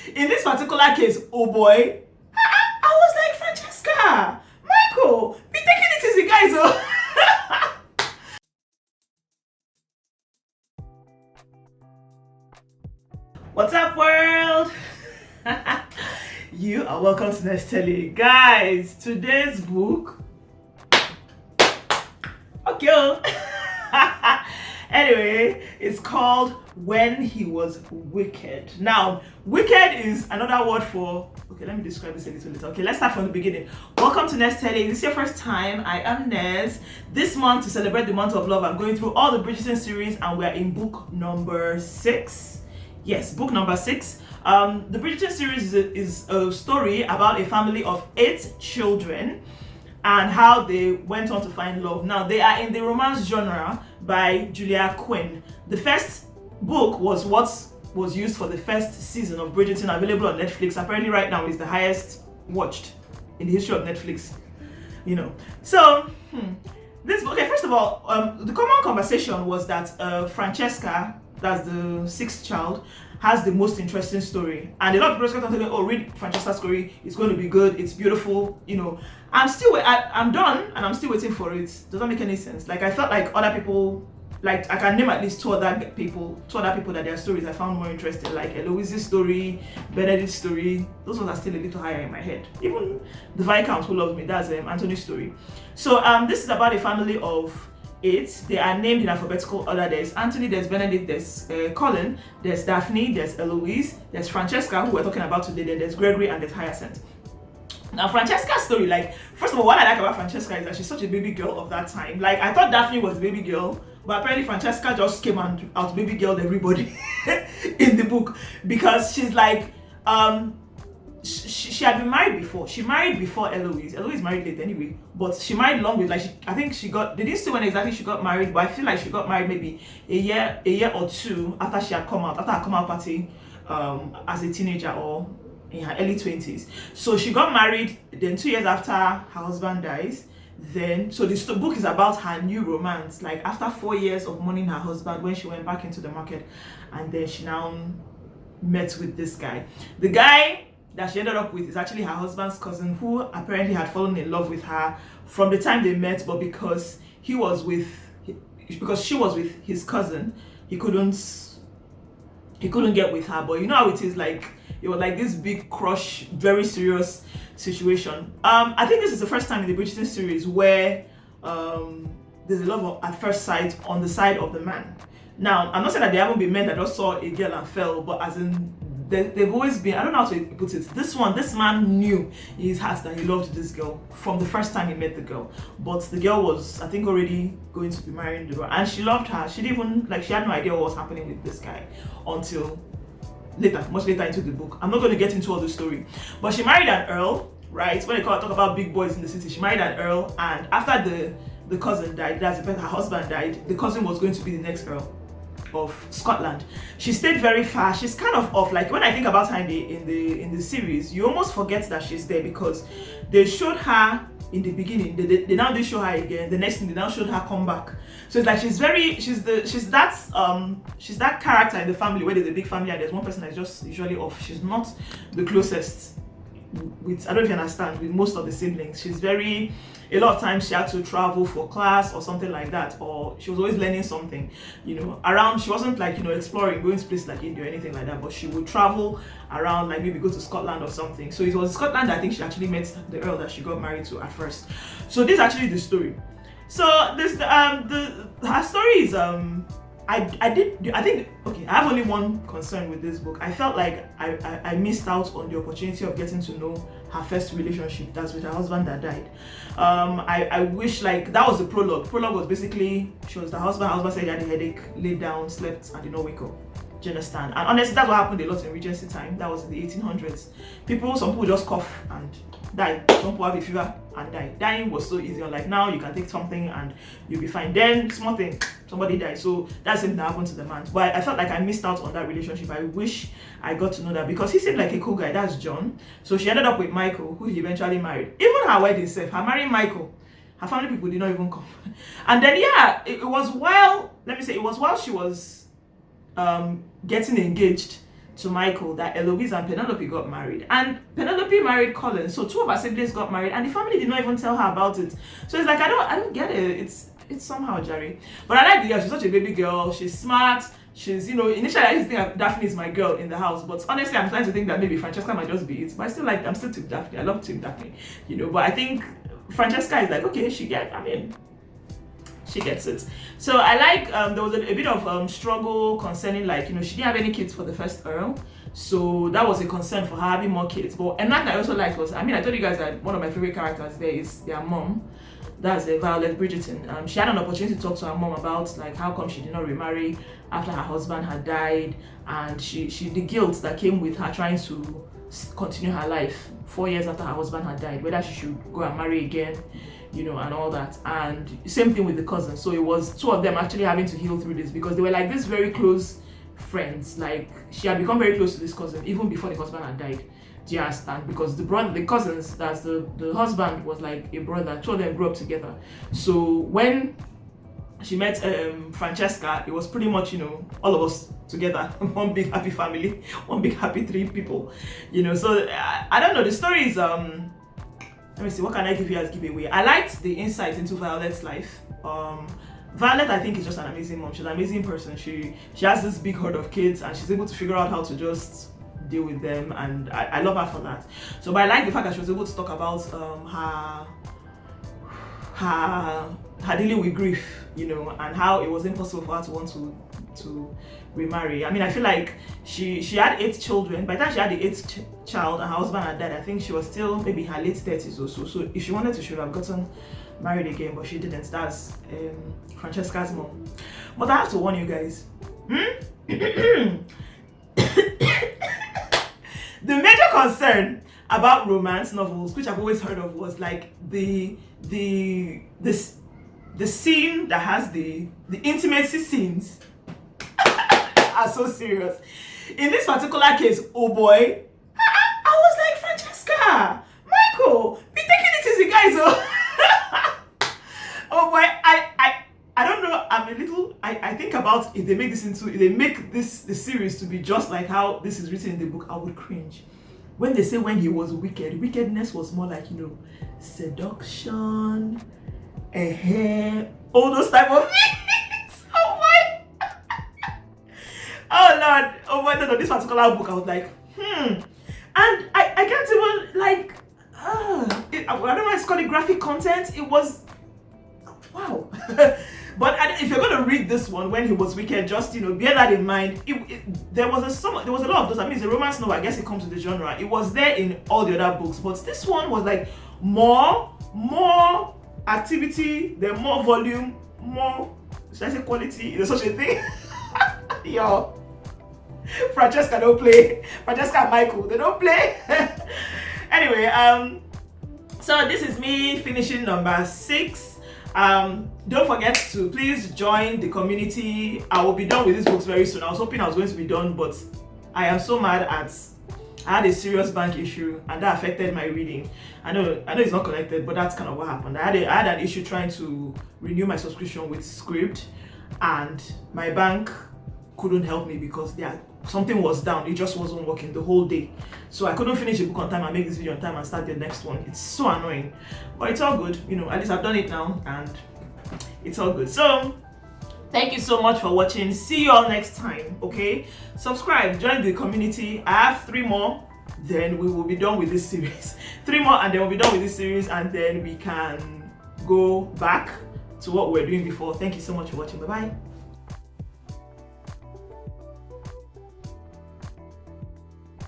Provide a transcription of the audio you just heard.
In this particular case, oh boy, I was like, Francesca, Michael, be taking it easy, guys. Oh. What's up, world? You are welcome to Next Telly. Guys, today's book. Okay. Anyway, it's called When He Was Wicked. Now, wicked is another word for... Okay, let me describe this a little. Okay, let's start from the beginning. Welcome to Nest Telly. This is your first time. I am Nez. This month, to celebrate the month of love, I'm going through all the Bridgerton series, and we're in book number 6. Yes, book number 6. The Bridgerton series is a story about a family of 8 children and how they went on to find love. Now, they are in the romance genre by Julia Quinn. The first book was what was used for the first season of Bridgerton, available on Netflix. Apparently right now is the highest watched in the history of Netflix. You know. So, this book, okay, first of all, the common conversation was that Francesca, that's the 6th child, has the most interesting story. And a lot of people are thinking, oh, read Francesca's story, it's going to be good, it's beautiful, you know. I'm done and I'm still waiting for it. Does that make any sense? Like, I felt like other people, like I can name at least two other people that their stories I found more interesting, like Eloise's story, Benedict's story. Those ones are still a little higher in my head. Even the Viscount Who Loves Me, that's Anthony's story. So this is about a family of 8. They are named in alphabetical order. There's Anthony, there's Benedict, there's Colin, there's Daphne, there's Eloise, there's Francesca, who we're talking about today, then there's Gregory, and there's Hyacinth. Now, Francesca's story, like, first of all, what I like about Francesca is that she's such a baby girl of that time. Like, I thought Daphne was a baby girl, but apparently Francesca just came and out baby girled everybody in the book, because she's like, she had been married before. She married before Eloise. Eloise married late anyway, but she married long with, like, I think she got, they didn't say when exactly she got married, but I feel like she got married maybe a year or two after she had come out, after her come out party as a teenager or in her early 20s. So she got married, then 2 years after her husband dies. Then, so this book is about her new romance, like after 4 years of mourning her husband, when she went back into the market, and then she now met with this guy. The guy that she ended up with is actually her husband's cousin, who apparently had fallen in love with her from the time they met, but because she was with his cousin, he couldn't get with her. But you know how it is, like, it was like this big crush, very serious situation. I think this is the first time in the Bridgerton series where there's a love at first sight on the side of the man. Now, I'm not saying that there haven't been men that just saw a girl and fell, but as in they've always been, I don't know how to put it, this man knew in his heart that he loved this girl from the first time he met the girl. But the girl was, I think, already going to be marrying the girl, and she loved her. She didn't even, like, she had no idea what was happening with this guy until later, much later into the book. I'm not going to get into all the story, but she married an earl, right? When they talk about big boys in the city, she married an earl, and after the cousin died, that's her husband died, the cousin was going to be the next earl of Scotland. She stayed very far. She's kind of off. Like, when I think about her in the series, you almost forget that she's there, because they showed her in the beginning, they now do show her again. The next thing, they now showed her come back. So it's like she's that character in the family where there's a big family and there's one person that's just usually off. She's not the closest with, I don't know if you understand, with most of the siblings. She's very, a lot of times she had to travel for class or something like that, or she was always learning something, you know, around. She wasn't like, you know, exploring, going to places like India or anything like that, but she would travel around, like maybe go to Scotland or something. So it was in Scotland I think she actually met the earl that she got married to at first. So this is actually the story. So this her story is I have only one concern with this book. I felt like I missed out on the opportunity of getting to know her first relationship, that's with her husband that died. I wish, like, that was the prologue. Prologue was basically, she was the husband. Her husband said he had a headache, laid down, slept, and did not wake up. Do you understand? And honestly, that's what happened a lot in Regency time. That was in the 1800s. Some people just cough and die. Some people have a fever and die. Dying was so easy. Like, now you can take something and you'll be fine. Then, small thing, somebody died. So that's something that happened to the man. But I felt like I missed out on that relationship. I wish I got to know that, because he seemed like a cool guy. That's John. So she ended up with Michael, who he eventually married. Even her wedding self, her marrying Michael, her family people did not even come. And then, yeah, it was while she was getting engaged to Michael that Eloise and Penelope got married, and Penelope married Colin, so two of her siblings got married, and the family did not even tell her about it. So it's like I don't get it. It's somehow Jerry. But I like the girl. She's such a baby girl. She's smart. She's, initially I used to think Daphne is my girl in the house, but honestly I'm trying to think that maybe Francesca might just be it. But I'm still Team Daphne. I love Team Daphne, But I think Francesca is like, okay, she gets it. So I like there was a bit of struggle concerning, like, she didn't have any kids for the first Earl, so that was a concern for her having more kids. But another I also liked was, I told you guys that one of my favorite characters there is their mom. That's Violet Bridgerton. She had an opportunity to talk to her mom about, like, how come she did not remarry after her husband had died, and she the guilt that came with her trying to continue her life 4 years after her husband had died, whether she should go and marry again, and all that. And same thing with the cousins. So it was two of them actually having to heal through this, because they were like this very close friends. Like, she had become very close to this cousin even before the husband had died. Do you understand? Because the cousins, that's the husband was like a brother. Two of them grew up together. So when she met Francesca, it was pretty much, all of us together, one big happy family, one big happy three people, So I don't know. The story is let me see, what can I give you as giveaway? I liked the insight into Violet's life. Violet, I think, is just an amazing mom. She's an amazing person. She has this big herd of kids, and she's able to figure out how to just deal with them, and I love her for that. So, but I like the fact that she was able to talk about her dealing with grief, and how it was impossible for her to want to remarry. I feel like she had 8 children. By the time she had the 8th child and her husband had died, I think she was still maybe her late 30s or so. So if she wanted to, she would have gotten married again, but she didn't. That's Francesca's mom. But I have to warn you guys. The major concern about romance novels, which I've always heard of, was like the scene that has the intimacy scenes are so serious. In this particular case, oh boy, I was like, Francesca, Michael, be taking it easy, guys. Oh boy, I don't know. I think about if they make the series to be just like how this is written in the book, I would cringe. When they say when he was wicked, wickedness was more like, seduction, all those type of things. Oh my. Oh Lord. Oh my, no, this particular book, I was like, and I can't even, like, I don't know, it's called graphic content. It was, wow. But if you're going to read this one, when he was wicked, just, bear that in mind. There was a lot of those. It's a romance novel. I guess it comes with the genre. It was there in all the other books, but this one was like more activity, then more volume, more, should I say quality? Is there such a thing? Yo, Francesca don't play. Francesca and Michael, they don't play. Anyway, so this is me finishing number 6. Don't forget to please join the community. I will be done with these books very soon. I was hoping I was going to be done, but I am so mad I had a serious bank issue, and that affected my reading. I know it's not connected, but that's kind of what happened. I had an issue trying to renew my subscription with Script, and my bank couldn't help me because something was down. It just wasn't working the whole day. So I couldn't finish the book on time and make this video on time and start the next one. It's so annoying. But it's all good. At least I've done it now and it's all good. So thank you so much for watching. See you all next time, okay? Subscribe, join the community. I have 3 more, then we will be done with this series. 3 more and then we'll be done with this series, and then we can go back to what we were doing before. Thank you so much for watching. Bye-bye.